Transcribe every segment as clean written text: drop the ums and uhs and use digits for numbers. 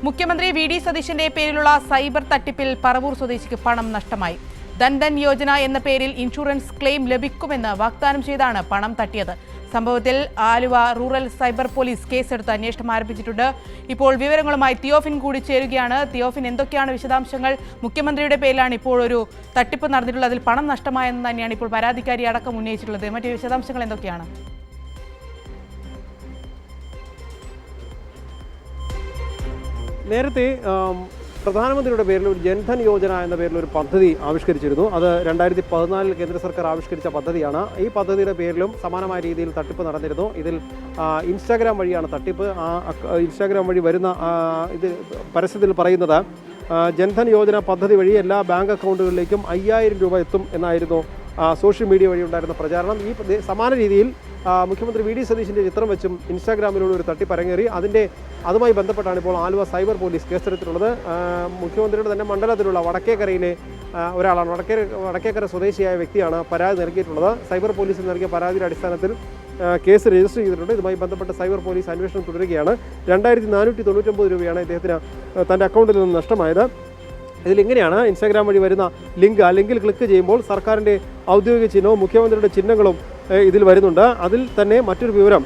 മുഖ്യമന്ത്രി വി.ഡി. സതീശന്റെ പേരിലുള്ള സൈബർ തട്ടിപ്പിൽ പറവൂർ സ്വദേശിക്ക് പണം നഷ്ടമായി. ധൻ യോജന എന്ന പേരിൽ ഇൻഷുറൻസ് ക്ലെയിം ലഭിക്കുമെന്ന് വാഗ്ദാനം ചെയ്താണ് പണം തട്ടിയത്. സംഭവത്തിൽ ആലുവ റൂറൽ സൈബർ പോലീസ് കേസെടുത്ത് അന്വേഷണം ആരംഭിച്ചിട്ടുണ്ട്. ഇപ്പോൾ വിവരങ്ങളുമായി തിയോഫിൻ കൂടി ചേരുകയാണ്. തിയോഫിൻ, എന്തൊക്കെയാണ് വിശദാംശങ്ങൾ? മുഖ്യമന്ത്രിയുടെ പേരിലാണ് ഇപ്പോൾ ഒരു തട്ടിപ്പ് നടന്നിട്ടുള്ളത്. അതിൽ പണം നഷ്ടമായെന്ന് തന്നെയാണ് ഇപ്പോൾ പരാതിക്കാരി അടക്കം ഉന്നയിച്ചിട്ടുള്ളത്. മറ്റു വിശദാംശങ്ങൾ എന്തൊക്കെയാണ്? നേരത്തെ പ്രധാനമന്ത്രിയുടെ പേരിൽ ഒരു ജൻധൻ യോജന എന്ന പേരിൽ ഒരു പദ്ധതി ആവിഷ്കരിച്ചിരുന്നു. അത് 2014 കേന്ദ്ര സർക്കാർ ആവിഷ്കരിച്ച പദ്ധതിയാണ്. ഈ പദ്ധതിയുടെ പേരിലും സമാനമായ രീതിയിൽ തട്ടിപ്പ് നടന്നിരുന്നു. ഇതിൽ ഇൻസ്റ്റാഗ്രാം വഴിയാണ് തട്ടിപ്പ്. ഇൻസ്റ്റാഗ്രാം വഴി വരുന്ന ഇത് പരസ്യത്തിൽ പറയുന്നത് ജൻധൻ യോജന പദ്ധതി വഴി എല്ലാ ബാങ്ക് അക്കൗണ്ടുകളിലേക്കും 5000 രൂപ എത്തും എന്നായിരുന്നു സോഷ്യൽ മീഡിയ വഴി ഉണ്ടായിരുന്ന പ്രചാരണം. ഈ സമാന രീതിയിൽ മുഖ്യമന്ത്രി വി.ഡി. സതീശൻ്റെ ചിത്രം വെച്ചും ഇൻസ്റ്റാഗ്രാമിലൂടെ ഒരു തട്ടിപ്പ് അരങ്ങേറി. അതുമായി ബന്ധപ്പെട്ടാണ് ഇപ്പോൾ ആലുവ സൈബർ പോലീസ് കേസെടുത്തിട്ടുള്ളത്. മുഖ്യമന്ത്രിയുടെ തന്നെ മണ്ഡലത്തിലുള്ള വടക്കേക്കരയിലെ ഒരാളാണ്. വടക്കേക്കര സ്വദേശിയായ വ്യക്തിയാണ് പരാതി നൽകിയിട്ടുള്ളത്. സൈബർ പോലീസിൽ നൽകിയ പരാതിയുടെ അടിസ്ഥാനത്തിൽ കേസ് രജിസ്റ്റർ ചെയ്തിട്ടുണ്ട്. ഇതുമായി ബന്ധപ്പെട്ട് സൈബർ പോലീസ് അന്വേഷണം തുടരുകയാണ്. 2499 രൂപയാണ് ഇദ്ദേഹത്തിന് തൻ്റെ അക്കൗണ്ടിൽ നിന്ന് നഷ്ടമായത്. ഇതിലിങ്ങനെയാണ് ഇൻസ്റ്റാഗ്രാം വഴി വരുന്ന ലിങ്കിൽ ക്ലിക്ക് ചെയ്യുമ്പോൾ സർക്കാരിൻ്റെ ഔദ്യോഗിക ചിഹ്നവും മുഖ്യമന്ത്രിയുടെ ചിഹ്നങ്ങളും ഇതിൽ വരുന്നുണ്ട്. അതിൽ തന്നെ മറ്റൊരു വിവരം,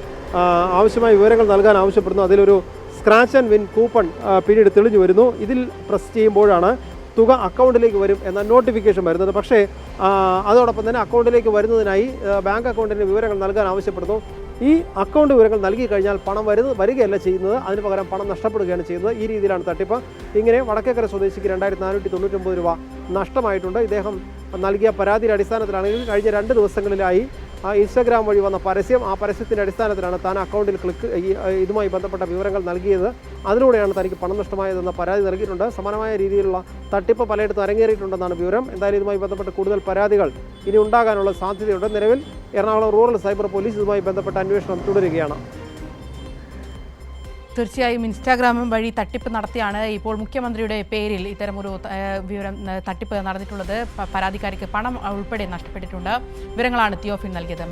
ആവശ്യമായ വിവരങ്ങൾ നൽകാൻ ആവശ്യപ്പെടുന്നു. അതിലൊരു സ്ക്രാച്ച് ആൻഡ് വിൻ കൂപ്പൺ പിന്നീട് തെളിഞ്ഞു വരുന്നു. ഇതിൽ പ്രസ് ചെയ്യുമ്പോഴാണ് തുക അക്കൗണ്ടിലേക്ക് വരും എന്ന നോട്ടിഫിക്കേഷൻ വരുന്നത്. പക്ഷേ അതോടൊപ്പം തന്നെ അക്കൗണ്ടിലേക്ക് വരുന്നതിനായി ബാങ്ക് അക്കൗണ്ടിൻ്റെ വിവരങ്ങൾ നൽകാൻ ആവശ്യപ്പെടുന്നു. ഈ അക്കൗണ്ട് വിവരങ്ങൾ നൽകി കഴിഞ്ഞാൽ പണം വരികയല്ല ചെയ്യുന്നത്, അതിന് പകരം പണം നഷ്ടപ്പെടുകയാണ് ചെയ്യുന്നത്. ഈ രീതിയിലാണ് തട്ടിപ്പ്. ഇങ്ങനെ വടക്കേക്കര സ്വദേശിക്ക് 2499 രൂപ നഷ്ടമായിട്ടുണ്ട്. ഇദ്ദേഹം നൽകിയ പരാതിയുടെ അടിസ്ഥാനത്തിലാണെങ്കിൽ കഴിഞ്ഞ 2 ദിവസങ്ങളിലായി ഇൻസ്റ്റാഗ്രാം വഴി വന്ന പരസ്യം, ആ പരസ്യത്തിൻ്റെ അടിസ്ഥാനത്തിലാണ് താൻ അക്കൗണ്ടിൽ ഇതുമായി ബന്ധപ്പെട്ട വിവരങ്ങൾ നൽകിയത്. അതിലൂടെയാണ് തനിക്ക് പണം നഷ്ടമായതെന്ന പരാതി നൽകിയിട്ടുണ്ട്. സമാനമായ രീതിയിലുള്ള തട്ടിപ്പ് പലയിടത്തും അരങ്ങേറിയിട്ടുണ്ടെന്നാണ് വിവരം. എന്തായാലും ഇതുമായി ബന്ധപ്പെട്ട് കൂടുതൽ പരാതികൾ ഇനി ഉണ്ടാകാനുള്ള സാധ്യതയുണ്ട്. നിലവിൽ എറണാകുളം റൂറൽ സൈബർ പോലീസ് ഇതുമായി ബന്ധപ്പെട്ട അന്വേഷണം തുടരുകയാണ്. തീർച്ചയായും ഇൻസ്റ്റാഗ്രാം വഴി തട്ടിപ്പ് നടത്തിയാണ് ഇപ്പോൾ മുഖ്യമന്ത്രിയുടെ പേരിൽ ഇത്തരമൊരു തട്ടിപ്പ് നടന്നിട്ടുള്ളത്. പരാതിക്കാരിക്ക് പണം ഉൾപ്പെടെ നഷ്ടപ്പെട്ടിട്ടുണ്ട്. വിവരങ്ങളാണ് തിയോഫിൻ നൽകിയത്.